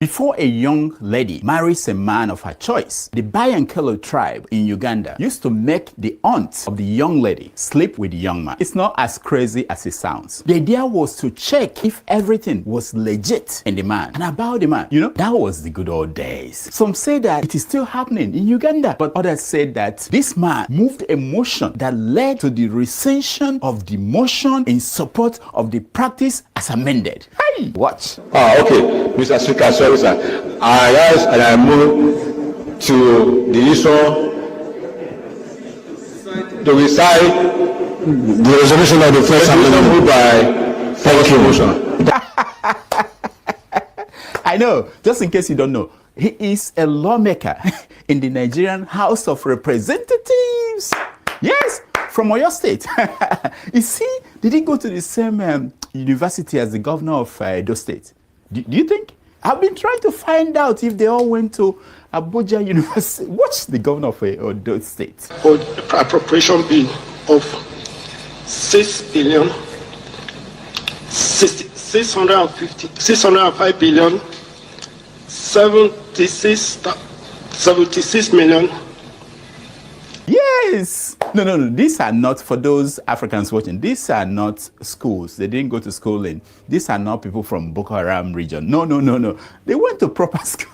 Before a young lady marries a man of her choice, the Bayankelo tribe in Uganda used to make the aunt of the young lady sleep with the young man. It's not as crazy as it sounds. The idea was to check if everything was legit in the man and about the man. You know, that was the good old days. Some say that it is still happening in Uganda, but others said that this man moved a motion that led to the rescission of the motion in support of the practice as amended. Hey, watch. Okay, Mr. Speaker, sorry, sir. I rise and I move to the issue to recite the resolution of the first amendment moved by thank you motion. I know, just in case you don't know, he is a lawmaker in the Nigerian House of Representatives. Yes, from Oyo State. You see, did he go to the same university as the governor of Edo State? Do you think? I've been trying to find out if they all went to Abuja University. Watch the governor of Edo State. For the appropriation bill of 6 billion, 605 billion, 76 million. Yes. No. These are not, for those Africans watching, these are not schools. They didn't go to schooling. These are not people from Boko Haram region. No. They went to proper school.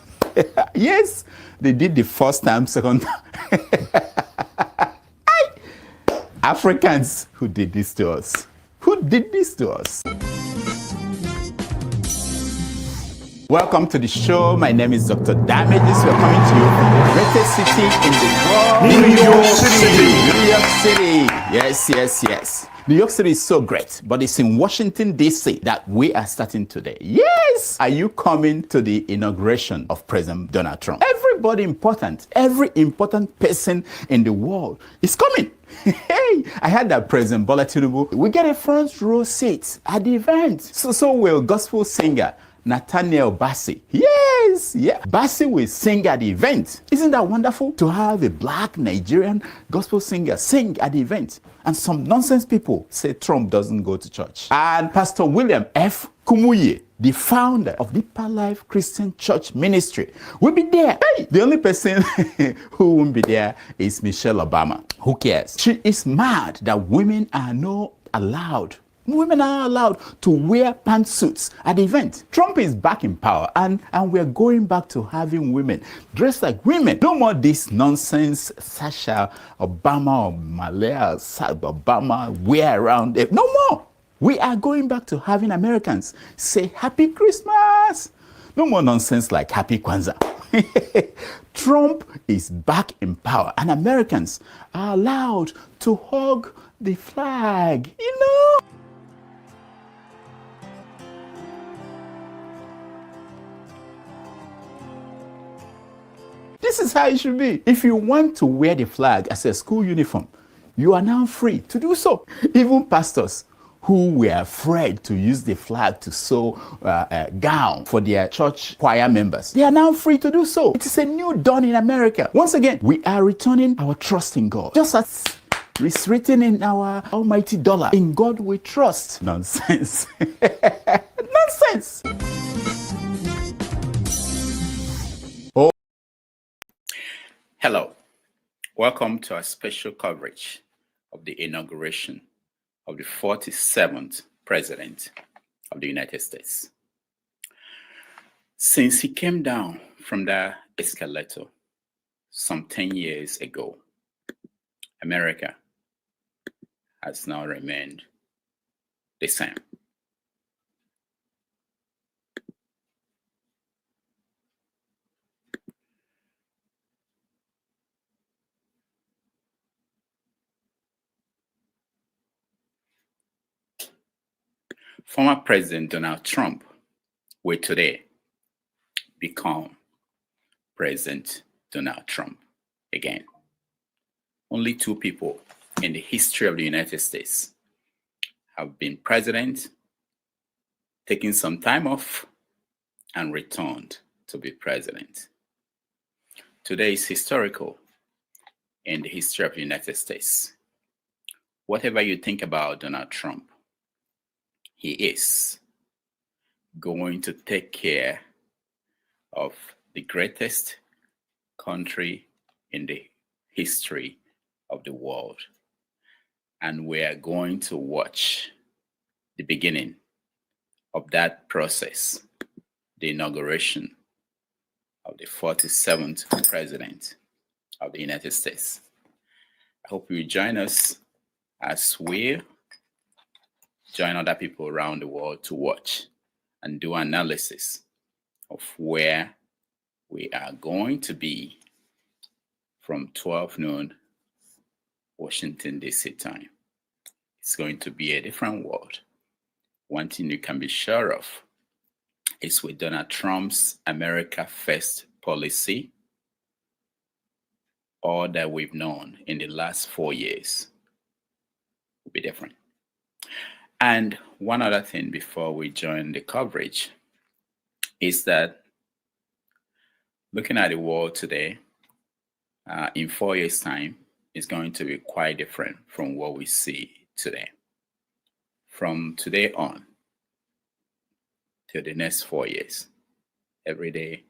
Yes, they did the first time, second time. Africans who did this to us. Who did this to us? Welcome to the show. My name is Dr. Damages. We're coming to you from the greatest city in the world. New York City. New York City. Yes. New York City is so great, but it's in Washington, D.C. that we are starting today. Yes! Are you coming to the inauguration of President Donald Trump? Everybody important, every important person in the world is coming. Hey, I heard that President Bola Tinubu will get a front row seat at the event. So will gospel singer Nathaniel Bassey. Yes, yeah. Bassey will sing at the event. Isn't that wonderful to have a black Nigerian gospel singer sing at the event? And some nonsense people say Trump doesn't go to church. And Pastor William F. Kumuyi, the founder of Deeper Life Christian Church Ministry, will be there. Hey, the only person who won't be there is Michelle Obama. Who cares? She is mad that women are not allowed to wear pantsuits at the event. Trump is back in power and we're going back to having women dressed like women. No more this nonsense Sasha Obama or Malaya Obama wear around it. No more. We are going back to having Americans say Happy Christmas. No more nonsense like Happy Kwanzaa. Trump is back in power and Americans are allowed to hug the flag, you know? This is how it should be. If you want to wear the flag as a school uniform, you are now free to do so. Even pastors who were afraid to use the flag to sew a gown for their church choir members, they are now free to do so. It is a new dawn in America. Once again, we are returning our trust in God. Just as it's written in our almighty dollar, in God we trust. Nonsense. Nonsense. Hello, welcome to our special coverage of the inauguration of the 47th President of the United States. Since he came down from the escalator some 10 years ago, America has now remained the same. Former President Donald Trump will today become President Donald Trump again. Only two people in the history of the United States have been president, taken some time off, and returned to be president. Today is historical in the history of the United States. Whatever you think about Donald Trump, he is going to take care of the greatest country in the history of the world. And we are going to watch the beginning of that process, the inauguration of the 47th President of the United States. I hope you join us as we join other people around the world to watch and do analysis of where we are going to be from 12 noon Washington, D.C. time. It's going to be a different world. One thing you can be sure of is with Donald Trump's America First policy, all that we've known in the last 4 years will be different. And one other thing before we join the coverage is that looking at the world today, in 4 years' time, is going to be quite different from what we see today. From today on till the next 4 years, every day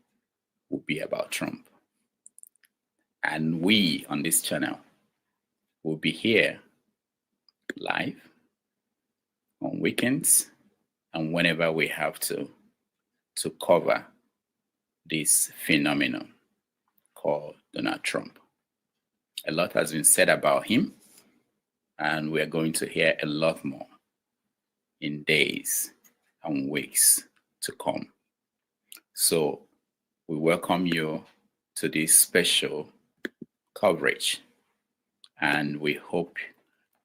will be about Trump. And we on this channel will be here live on weekends and whenever we have to cover this phenomenon called Donald Trump. A lot has been said about him, and we're going to hear a lot more in days and weeks to come. So we welcome you to this special coverage, and we hope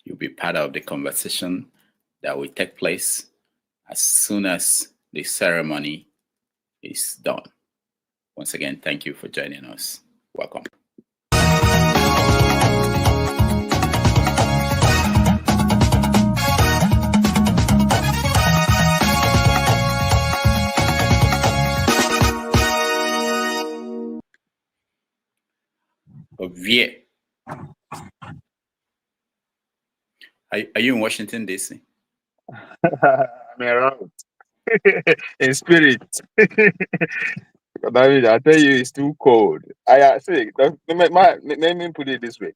you'll be part of the conversation that will take place as soon as the ceremony is done. Once again, thank you for joining us. Welcome. Ovie. Are you in Washington, D.C.? I'm around in spirit. David, I tell you, it's too cold. I say, let me put it this way: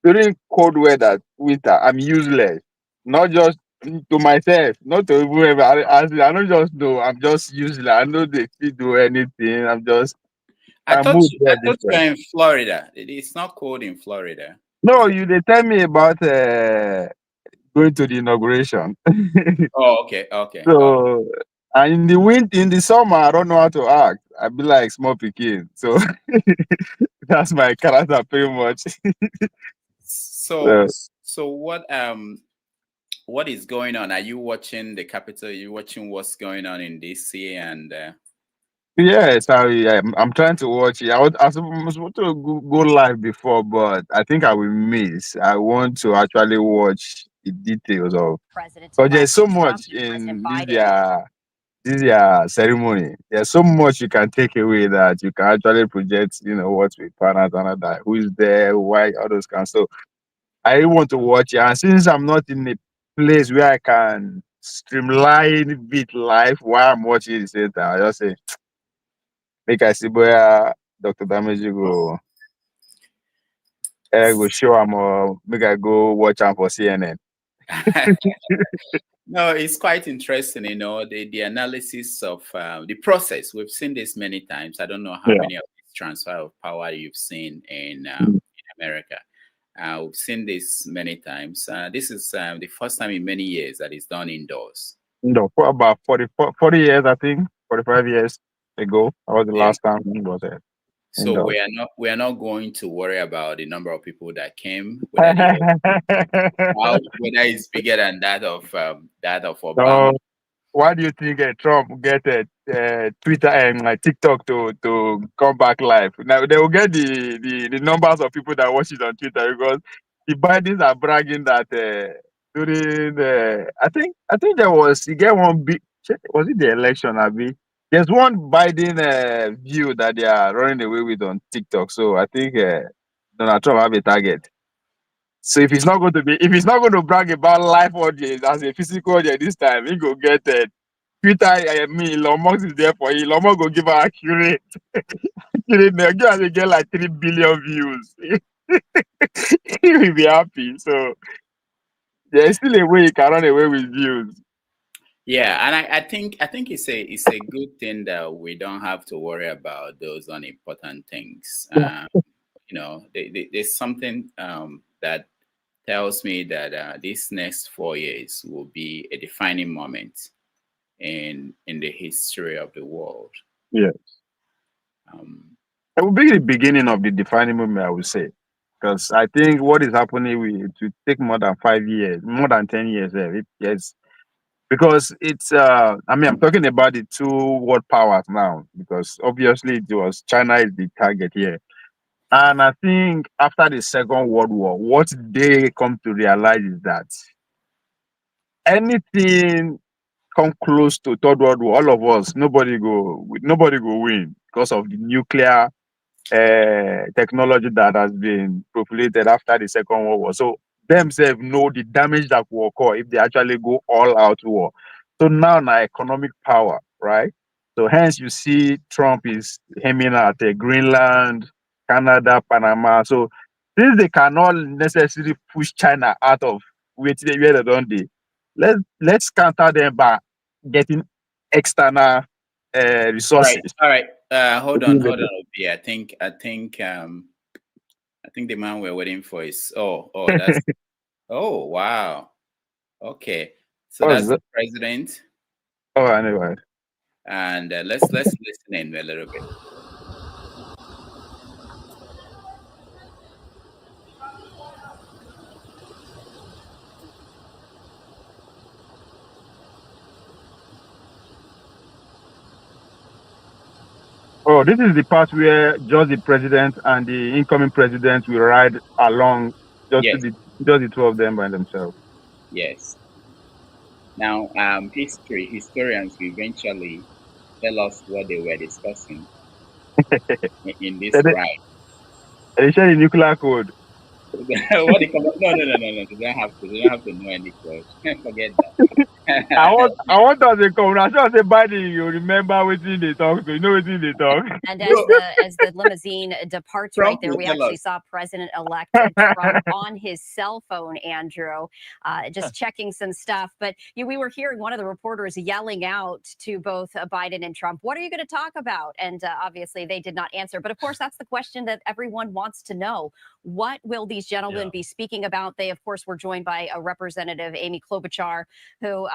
during cold weather, winter, I'm useless. Not just to myself, not to whoever. I don't just know. I'm just useless. I know they still do anything. I My thought mood you there were different. in Florida. It's not cold in Florida. No, they tell me about going to the inauguration. Oh, okay. So, and in the summer, I don't know how to act. I be like small picking. So that's my character pretty much. So what is going on? Are you watching the Capitol? Are you watching what's going on in DC? And Yes, I'm trying to watch it. I was supposed to go live before, but I think I will miss. I want to actually watch the details of, because there's so much in this ceremony. There's so much you can take away that you can actually project, what we plan out another, who is there, why, all those kinds. So I want to watch it. And since I'm not in a place where I can streamline bit life while I'm watching it, at the same time, I just say, make I see where Dr. Damage go show him, or make I go watch him for CNN. no, it's quite interesting, the analysis of the process. We've seen this many times. I don't know how many of these transfer of power you've seen in America. We've seen this many times. This is the first time in many years that it's done indoors. No, for about 40 years, I think, 45 years ago. That was the last time it was there. So we are not going to worry about the number of people that came, whether it's bigger than that of Obama. So, why do you think Trump get Twitter and TikTok to come back live? Now they will get the numbers of people that watch it on Twitter, because the Bidens are bragging that during I think you get one big, was it the election, Abi? There's one Biden view that they are running away with on TikTok. So I think Donald Trump have a target. So if he's not going to brag about live audience as a physical audience this time, he go get Twitter, I mean, Elon Musk is there for you. Elon Musk will give her accurate. They get like 3 billion views. He will be happy. So there's still a way you can run away with views. Yeah, and I think it's a good thing that we don't have to worry about those unimportant things. There's something that tells me that these next 4 years will be a defining moment in the history of the world. Yeah. It will be the beginning of the defining moment, I would say. Because I think what is happening it will take more than 5 years, more than 10 years. Yes. Because it's I'm talking about the two world powers now, because obviously it was China is the target here. And I think after the Second World War, what they come to realize is that anything come close to Third World War, all of us, nobody go win because of the nuclear technology that has been populated after the Second World War. So themselves know the damage that will occur if they actually go all out war. So now economic power, right? So hence you see Trump is aiming at Greenland, Canada, Panama. So since they cannot necessarily push China out of where they don't they, let's counter them by getting external resources. All right. Hold on, Obi. I think the man we're waiting for is that's oh wow. Okay. So Oh, that's the president. anyway. And let's listen in a little bit. Oh, this is the part where just the president and the incoming president will ride along, Yes, just the two of them by themselves. yes. Now, historians will eventually tell us what they were discussing in this They, ride. they share the nuclear code. What they come? No. They don't have to. They don't have to know any code. Forget I that. want us to come. I should say, Biden, you remember what they talk to. You know what they talk. And No. as the limousine departs right Trump there, will we tell actually us. saw President-elect Trump on his cell phone, Andrew, just checking some stuff. But we were hearing one of the reporters yelling out to both Biden and Trump, "What are you going to talk about?" And obviously they did not answer. But of course, that's the question that everyone wants to know. What will these gentlemen be speaking about? They, of course, were joined by a Representative Amy Klobuchar, who,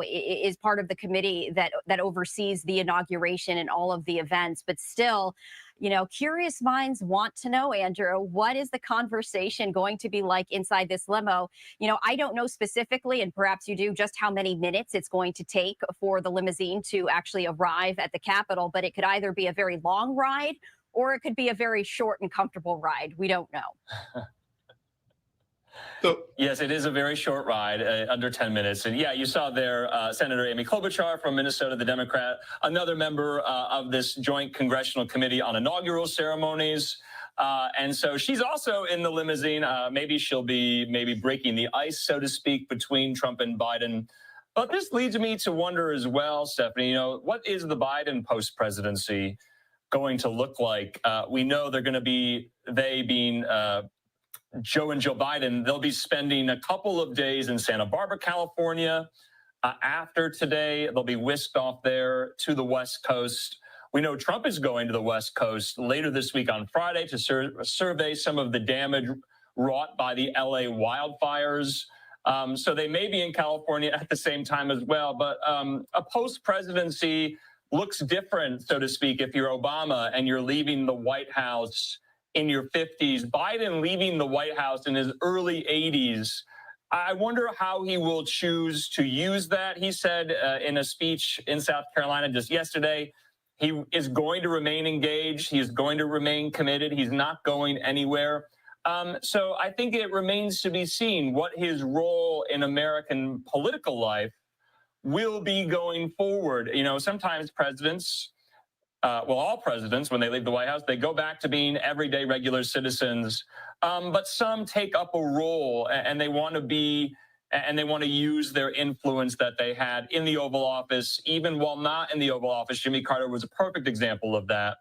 is part of the committee that oversees the inauguration and all of the events. But still, curious minds want to know, Andrew, what is the conversation going to be like inside this limo? I don't know specifically, and perhaps you do, just how many minutes it's going to take for the limousine to actually arrive at the Capitol, but it could either be a very long ride or it could be a very short and comfortable ride. We don't know. So, yes, it is a very short ride, under 10 minutes. And yeah, you saw there Senator Amy Klobuchar from Minnesota, the Democrat, another member of this joint congressional committee on inaugural ceremonies. And so she's also in the limousine. Maybe she'll be breaking the ice, so to speak, between Trump and Biden. But this leads me to wonder as well, Stephanie, what is the Biden post-presidency going to look like? We know they're going to be, they being Joe and Joe Biden, they'll be spending a couple of days in Santa Barbara, California. After today, they'll be whisked off there to the West Coast. We know Trump is going to the West Coast later this week on Friday to survey some of the damage wrought by the LA wildfires. So they may be in California at the same time as well. But a post-presidency looks different, so to speak, if you're Obama and you're leaving the White House in your 50s. Biden leaving the White House in his early 80s. I wonder how he will choose to use that. He said in a speech in South Carolina just yesterday, he is going to remain engaged. He is going to remain committed. He's not going anywhere. So I think it remains to be seen what his role in American political life will be going forward. Sometimes presidents, all presidents, when they leave the White House, they go back to being everyday regular citizens. But some take up a role and they want to be and they want to use their influence that they had in the Oval Office, even while not in the Oval Office. Jimmy Carter was a perfect example of that.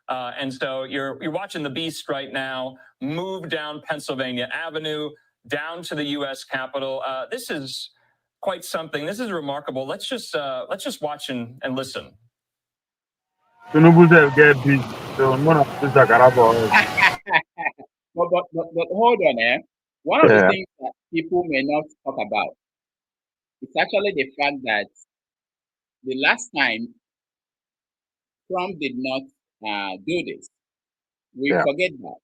And so you're watching the beast right now move down Pennsylvania Avenue, down to the U.S. Capitol. This is quite something. This is remarkable. Let's just watch and listen. Tinubu self get beat, so none of this Zakara for us. But hold on, eh? One of the Yeah. things that people may not talk about is actually the fact that the last time Trump did not do this, we Yeah. forget that.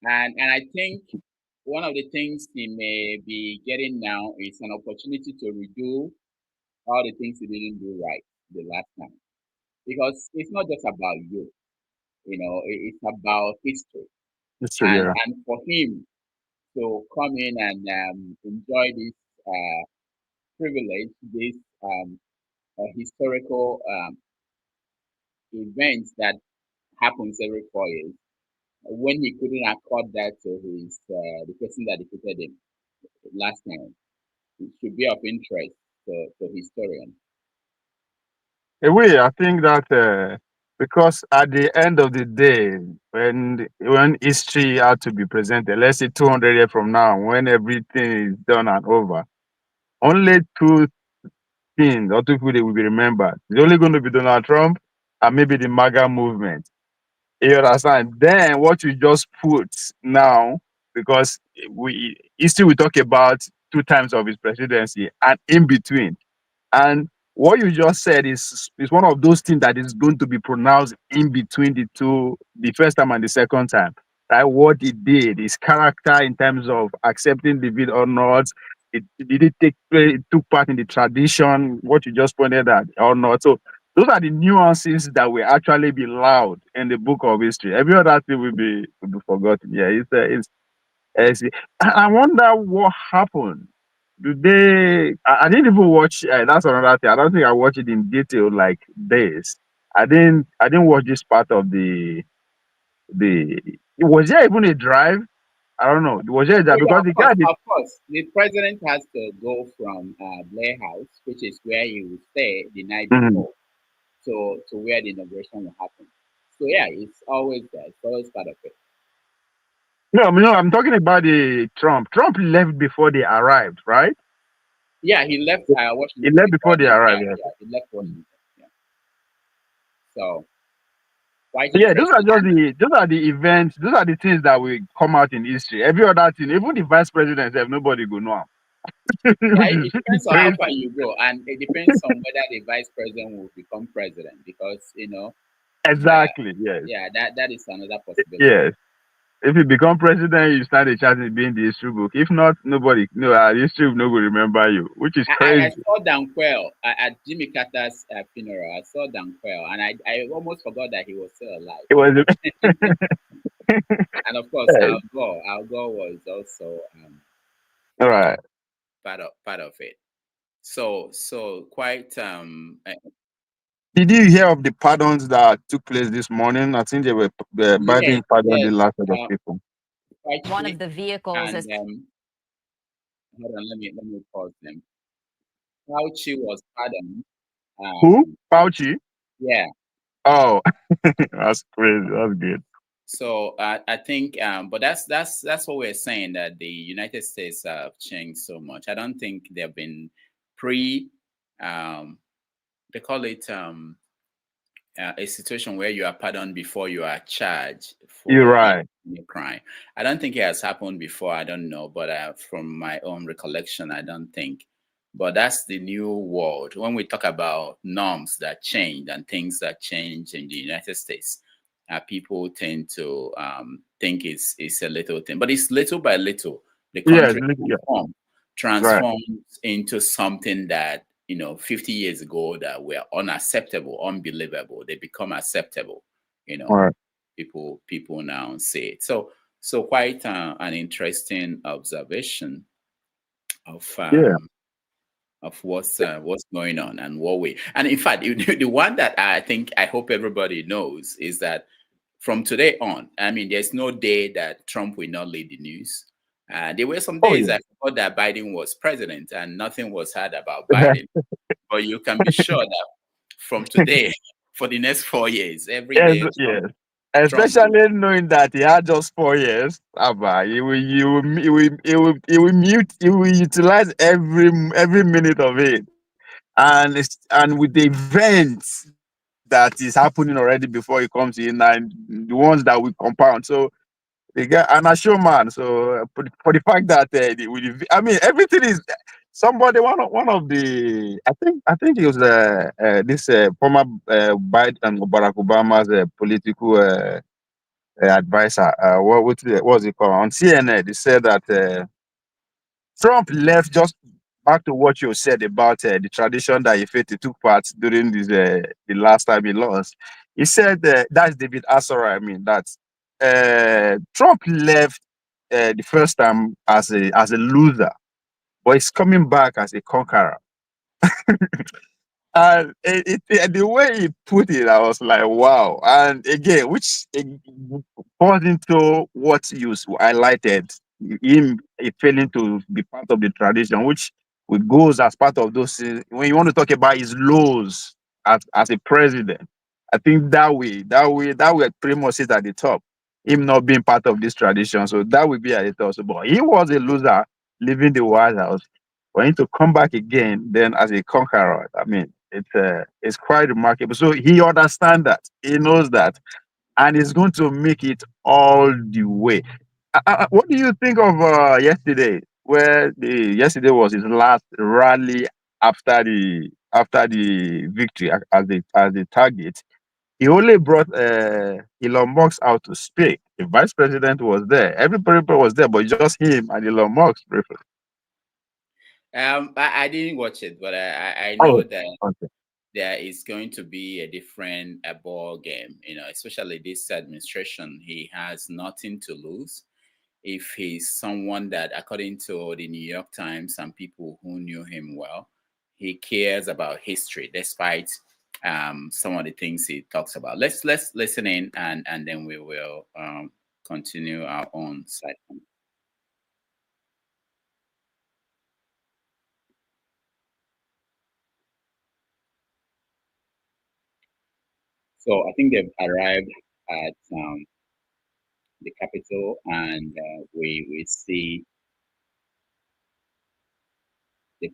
And I think one of the things he may be getting now is an opportunity to redo all the things he didn't do right the last time. Because it's not just about you, it's about history. It's true, yeah. And for him to come in and enjoy this privilege, this historical event that happens every 4 years, when he couldn't accord that to his the person that defeated him last time, it should be of interest to historians. In a way, I think that because at the end of the day, when history had to be presented, let's say 200 years from now, when everything is done and over, only two things or two people that will be remembered. It's only going to be Donald Trump and maybe the MAGA movement. You understand? Then what you just put now, because history we talk about 2 times of his presidency and in between. And what you just said is one of those things that is going to be pronounced in between the first time and the second time. Right? What he did, his character in terms of accepting the bid or not, did it took part in the tradition, what you just pointed out or not. So those are the nuances that will actually be loud in the book of history. Every other thing will be forgotten. Yeah, I wonder what happened. Do they? I didn't even watch. That's another thing. I don't think I watched it in detail like this. I didn't. I didn't watch this part of the. Was there even a drive? I don't know. Was there a drive? Oh, yeah, Because the guy did. of course. The president has to go from Blair House, which is where he will stay the night Mhm. before, to where the inauguration will happen. So yeah, it's always there. It's always part of it. No, I'm talking about the Trump. Trump left before they arrived, right? Yeah, he left He Washington left before before they them. arrived. Yeah, Yeah. yeah, he left Washington. Yeah. So quite Yeah, those are just interesting. the events. Those are the things that will come out in history. Every other thing, even the vice president, have nobody go know. Yeah, Which it is depends on how crazy. far you go, and it depends on whether the vice president will become president, because Exactly. Yes. yeah, that is another possibility. Yes. If you become president, you start a chance in being the history book. If not, nobody, no, history will not remember you, which is I crazy. saw Dan Quayle at Jimmy Carter's funeral. I saw Dan Quayle, and I almost forgot that he was still alive. It was. And of course, Al Gore was also All right. part of it. So quite Did you hear of the pardons that took place this morning? I think they were Biden pardoned the yes, last set of people. quite One quick. of the vehicles And is hold on, let me pause them. Fauci was pardoned. Who? Fauci? Yeah. Oh, that's crazy. That's good. So I think, but that's what we're saying, that the United States have changed so much. I don't think they've been they call it a situation where you are pardoned before you are charged for You're right. a crime. I don't think it has happened before. I don't know, but from my own recollection, I don't think. But that's the new world. When we talk about norms that change and things that change in the United States, people tend to think it's a little thing, but it's little by little. The country transforms into something that 50 years ago that were unacceptable, unbelievable. They become acceptable. Right. People now say it. So quite an interesting observation of what's going on and and in fact the one that I hope everybody knows is that from today on, I mean, there's no day that Trump will not lead the news. There were some Oh, days yeah. I thought that Biden was president and nothing was heard about Biden. But you can be sure that from today, for the next 4 years, every Yes, day, yes. Trump Especially knowing that he had just 4 years, Abba, he will utilize every minute of it, and with the events that is happening already before he comes in, and the ones that will compound. So the guy, and a showman. So for the fact that I mean, everything is somebody. One of the I think it was this former Biden Barack Obama's political advisor. What was it called on CNN? They said that Trump left just back to what you said about the tradition that he failed to took part during this the last time he lost. He said that's David Asora. I mean that Trump left the first time as a loser, but he's coming back as a conqueror. And the way he put it, I was like, wow. And again, which falls into what you highlighted, him failing to be part of the tradition, which goes as part of those things. When you want to talk about his laws as a president, I think that way pretty much sit at the top. Him not being part of this tradition, so that would be at the top. So, but he was a loser leaving the White House. For him to come back again, then as a conqueror, I mean, it's quite remarkable. So he understands that, he knows that, and he's going to make it all the way. What do you think of yesterday? Yesterday was his last rally after the victory as the target. He only brought Elon Musk out to speak. The vice president was there. Everybody was there, but just him and Elon Musk briefly. I didn't watch it, but I Oh, know that okay. there is going to be a different ball game. Especially this administration, he has nothing to lose. If he's someone that, according to the New York Times and people who knew him well, he cares about history, despite some of the things he talks about. Let's listen in, and then we will continue our own side. So I think they've arrived at the capital, and we see the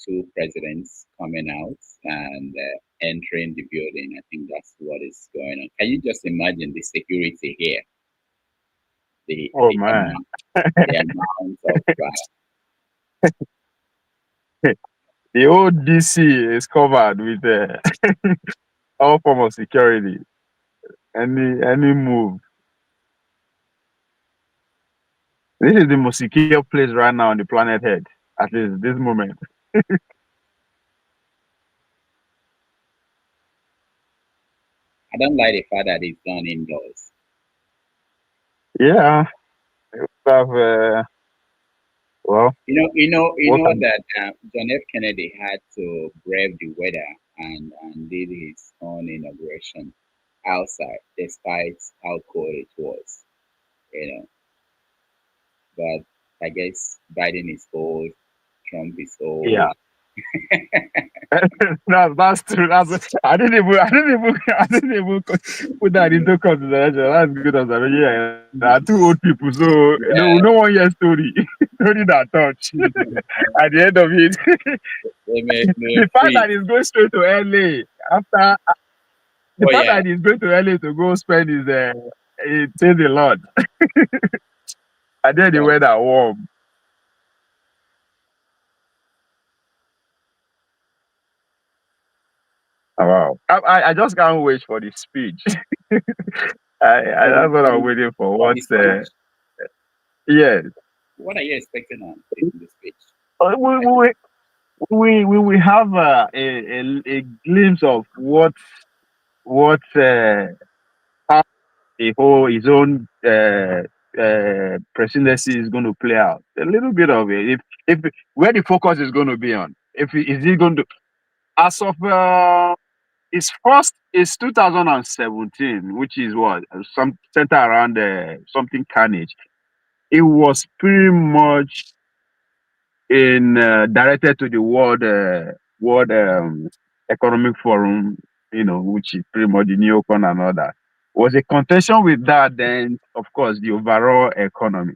two presidents coming out and entering the building. I think that's what is going on. Can you just imagine the security here? The Oh the man. amount, the amount of The old DC is covered with all form of security. Any move. This is the most secure place right now on the planet Earth, at least this moment. I don't like the fact that it's done indoors. Yeah, we have well, You what know can that John F. Kennedy had to brave the weather and did his own inauguration outside, despite how cold it was. You know, but I guess Biden is old, Trump is yeah. old. That's true. I didn't even put that into consideration. That's good observation. Yeah, there are two old people, so Yeah, no one hears story. Story that touch. At the end of it, they the fact freeze. that he's going straight to LA after the Oh fact yeah, that he's going to LA to go spend his it says a lot. And then the but weather warm. Oh, wow. I just can't wait for the speech. That's what I'm waiting for. for his What's speech, yes. what are you expecting on the speech? We, Like, we, we will have a glimpse of what how his own presidency is going to play out. A little bit of it. If where the focus is going to be on. If is he going to as of his first is 2017, which is what some center around something carnage. it was pretty much in directed to the World Economic Forum, which is pretty much the neocon and all that. Was a contention with that, then of course the overall economy.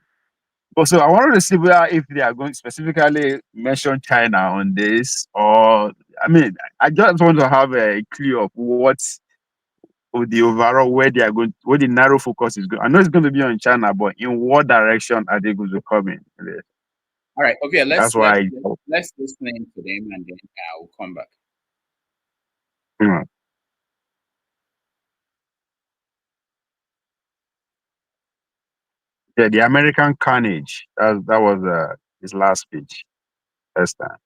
But so I wanted to see whether if they are going to specifically mention China on this, or I just want to have a clue of what's the overall where they are going, where the narrow focus is going. I know it's going to be on China, but in what direction are they going to come in? All right. Okay. That's Let's why. let's listen in to them, and then I'll come back. Yeah, the American carnage. That was his last speech. First time.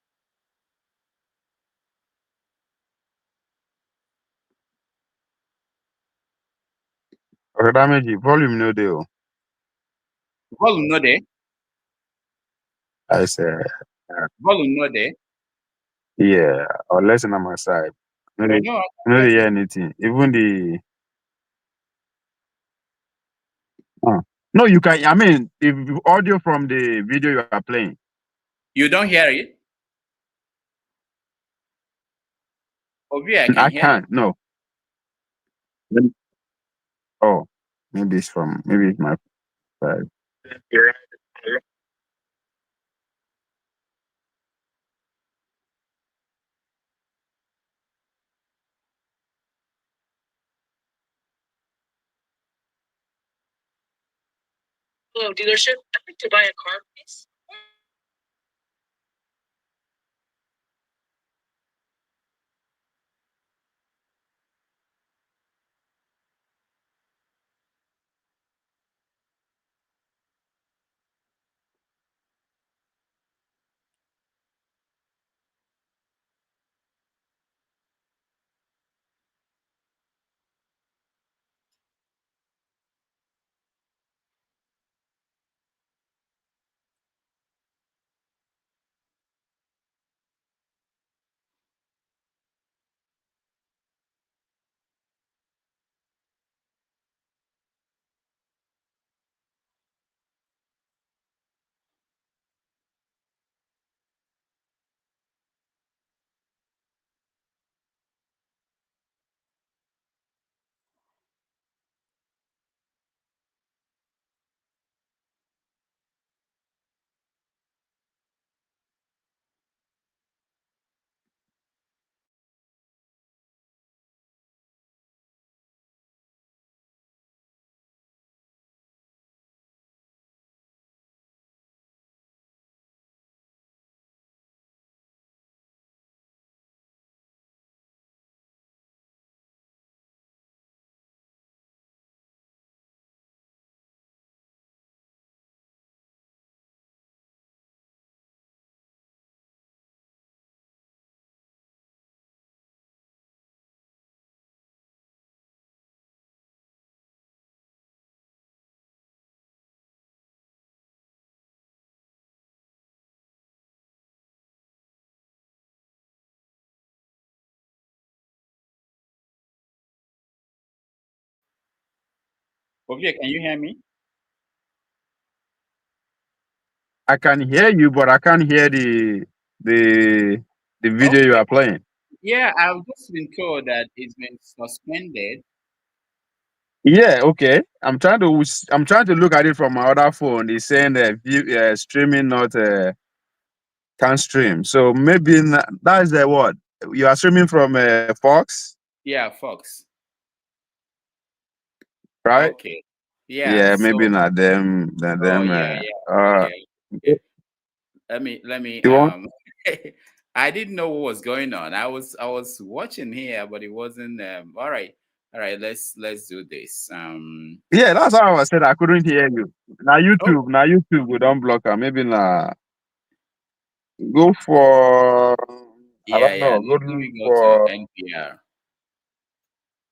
Okay, damage volume no deal. Volume no there. I say, Volume no there. yeah, or listen on my side. No, they, No, no, they hear anything. Even the. No, you can. I mean, if audio from the video you are playing. You don't hear it? Obviously, I can I hear can't. it. No. Oh, maybe it's my side. Hello, dealership. I'd like to buy a car, please. Obviously, can you hear me? I can hear you, but I can't hear the video you Okay. are playing. Yeah, I've just been told that it's been suspended. Yeah, okay. I'm trying to look at it from my other phone. It's saying that streaming not can stream. So maybe that is the what you are streaming from Fox, Yeah, Fox. right? Okay. Yeah. Yeah, maybe So. not them. Oh Them. yeah, yeah. Okay. Okay. Let me. You want? I didn't know what was going on. I was watching here, but it wasn't. All right. All right. Let's do this. Yeah, that's how I said I couldn't hear you. Now Oh. YouTube, we don't block her. Maybe now go for I Yeah, don't yeah. know. Go Let look me go to for NPR.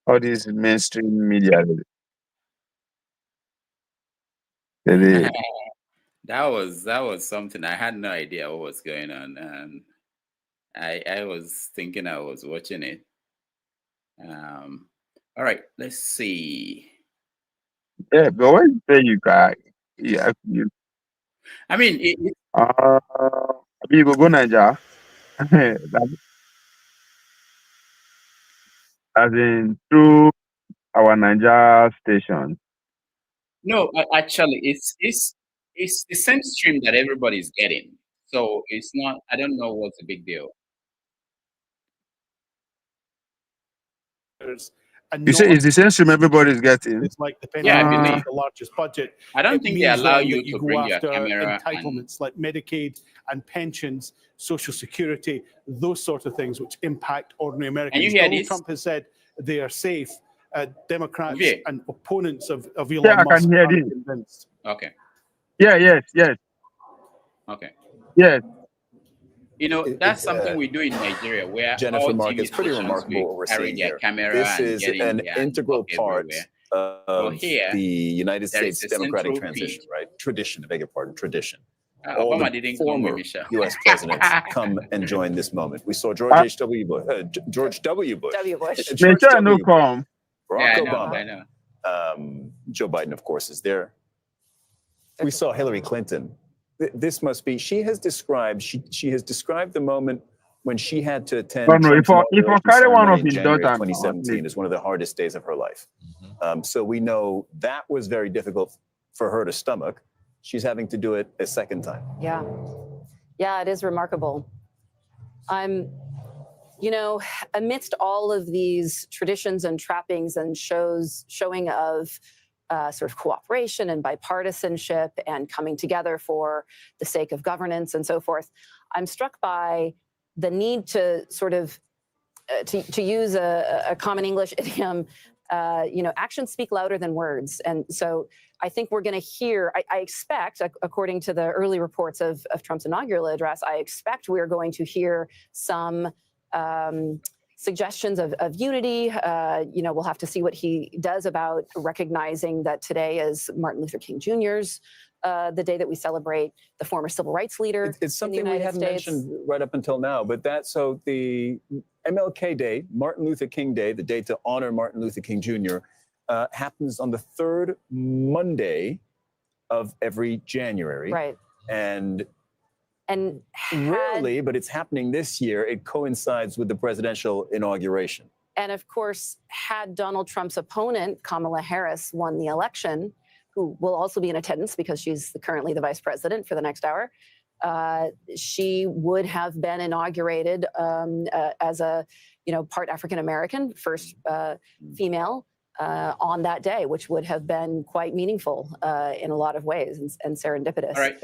all these mainstream media. They- That was something. I had no idea what was going on, and I was thinking I was watching it. All right, let's see. yeah, but when you say you can, yeah, I mean, You go Niger. As in through our Niger station. no, actually, it's the same stream that everybody's getting. So it's not. I don't know what's the big deal. You say it's the same stream everybody's getting. It's like the Yeah, I Pentagon believe. has the largest budget. I don't It think they means allow then you that you to go bring your after camera entitlements like Medicaid and pensions, Social Security, those sort of things which impact ordinary Americans. hear Donald this? Trump has said they are safe. Democrats Yeah. and opponents of Elon Yeah, I Musk can hear are this. convinced. Okay. Yeah, yes. Okay. Yes. You know, that's something we do in Nigeria, where Jennifer all Mark, TV it's pretty stations remarkable what we're carry seeing their here. camera This and is getting an their integral network part everywhere. of here, the United there States is a democratic central transition, feed. right? Tradition, I beg your pardon, tradition. All Obama the didn't come with former Michelle. U.S. presidents come and join this moment. We saw George H.W. Bush, George W. Bush, George Michelle no W. come. Barack I Obama, know. Joe Biden, of course, is there. We saw Hillary Clinton. This must be. She has described the moment when she had to attend No, if Trump's I carry one of in his January daughter, of 2017 as one of the hardest days of her life. So we know that was very difficult for her to stomach. She's having to do it a second time. Yeah, it is remarkable. Amidst all of these traditions and trappings and showing of sort of cooperation and bipartisanship and coming together for the sake of governance and so forth, I'm struck by the need to sort of, to use a common English idiom, actions speak louder than words. And so I think we're going to hear, I expect, according to the early reports of Trump's inaugural address, I expect we're going to hear some suggestions of unity. We'll have to see what he does about recognizing that today is Martin Luther King Jr.'s the day that we celebrate the former civil rights leader. It's something we hadn't mentioned right up until now, but so the MLK Day, Martin Luther King Day, the day to honor Martin Luther King Jr., happens on the third Monday of every January. Right. And rarely, but it's happening this year, it coincides with the presidential inauguration. And of course, had Donald Trump's opponent, Kamala Harris, won the election, who will also be in attendance because she's currently the vice president for the next hour, she would have been inaugurated as a, part African American, first female on that day, which would have been quite meaningful in a lot of ways and serendipitous. All right.